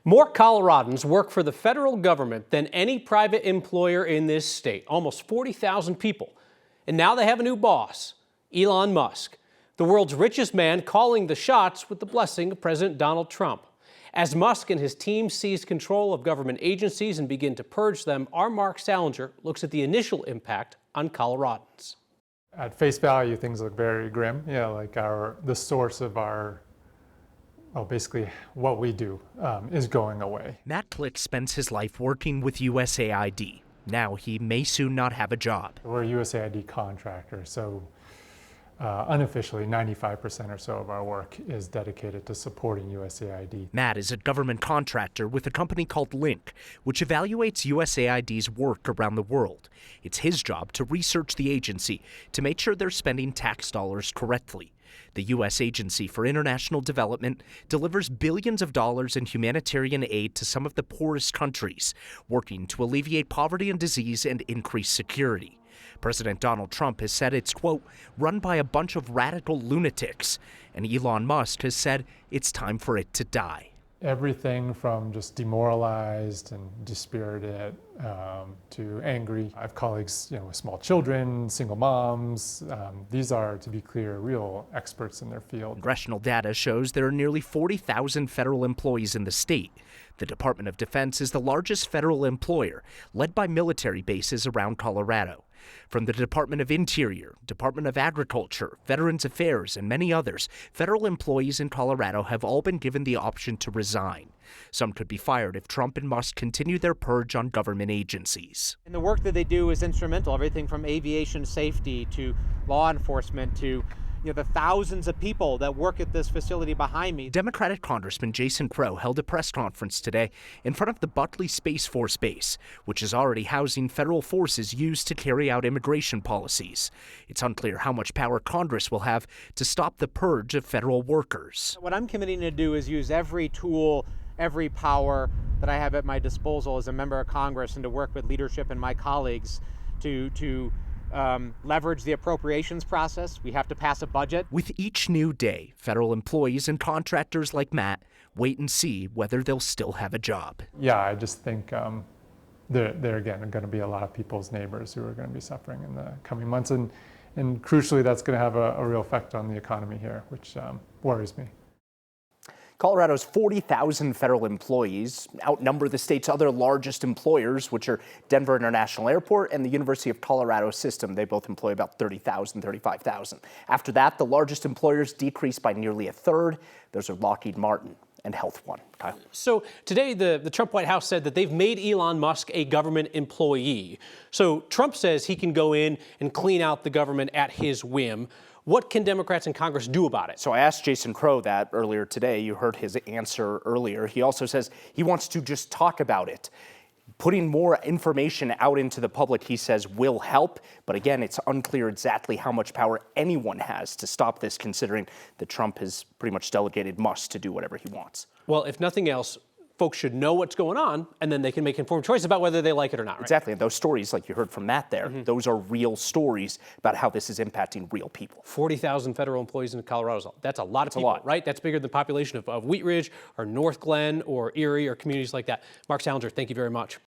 More Coloradans work for the federal government than any private employer in this state, almost 40,000 people. And now they have a new boss, Elon Musk, the world's richest man, calling the shots with the blessing of President Donald Trump. As Musk and his team seize control of government agencies and begin to purge them, our Mark Salinger looks at the initial impact on Coloradans. At face value, things look very grim. Like the source of our, basically what we do is going away. Matt Klick spends his life working with USAID. Now he may soon not have a job. We're a USAID contractor, so unofficially 95% or so of our work is dedicated to supporting USAID. Matt is a government contractor with a company called Link, which evaluates USAID's work around the world. It's his job to research the agency to make sure they're spending tax dollars correctly. The U.S. Agency for International Development delivers billions of dollars in humanitarian aid to some of the poorest countries, working to alleviate poverty and disease and increase security. President Donald Trump has said it's, quote, run by a bunch of radical lunatics, and Elon Musk has said it's time for it to die. Everything from just demoralized and dispirited to angry. I have colleagues, with small children, single moms. These are, to be clear, real experts in their field. Congressional data shows there are nearly 40,000 federal employees in the state. The Department of Defense is the largest federal employer, led by military bases around Colorado. From the Department of Interior, Department of Agriculture, Veterans Affairs, and many others, federal employees in Colorado have all been given the option to resign. Some could be fired if Trump and Musk continue their purge on government agencies. And the work that they do is instrumental, everything from aviation safety to law enforcement to the thousands of people that work at this facility behind me. Democratic Congressman Jason Crow held a press conference today in front of the Buckley Space Force Base, which is already housing federal forces used to carry out immigration policies. It's unclear how much power Congress will have to stop the purge of federal workers. What I'm committing to do is use every tool, every power that I have at my disposal as a member of Congress and to work with leadership and my colleagues to leverage the appropriations process. We have to pass a budget. With each new day, federal employees and contractors like Matt wait and see whether they'll still have a job. Yeah, I just think there again are going to be a lot of people's neighbors who are going to be suffering in the coming months. And crucially, that's going to have a real effect on the economy here, which worries me. Colorado's 40,000 federal employees outnumber the state's other largest employers, which are Denver International Airport and the University of Colorado System. They both employ about 30,000, 35,000. After that, the largest employers decreased by nearly a third. Those are Lockheed Martin and Health One. Kyle. So today, the Trump White House said that they've made Elon Musk a government employee. So Trump says he can go in and clean out the government at his whim. What can Democrats in Congress do about it? So I asked Jason Crow that earlier today. You heard his answer earlier. He also says he wants to just talk about it. Putting more information out into the public, he says, will help. But again, it's unclear exactly how much power anyone has to stop this, considering that Trump has pretty much delegated Musk to do whatever he wants. Well, if nothing else, folks should know what's going on, and then they can make informed choices about whether they like it or not. Right? Exactly. And those stories, like you heard from Matt there, those are real stories about how this is impacting real people. 40,000 federal employees in Colorado. That's a lot of people, right? That's bigger than the population of Wheat Ridge or North Glen or Erie or communities like that. Mark Salinger, thank you very much.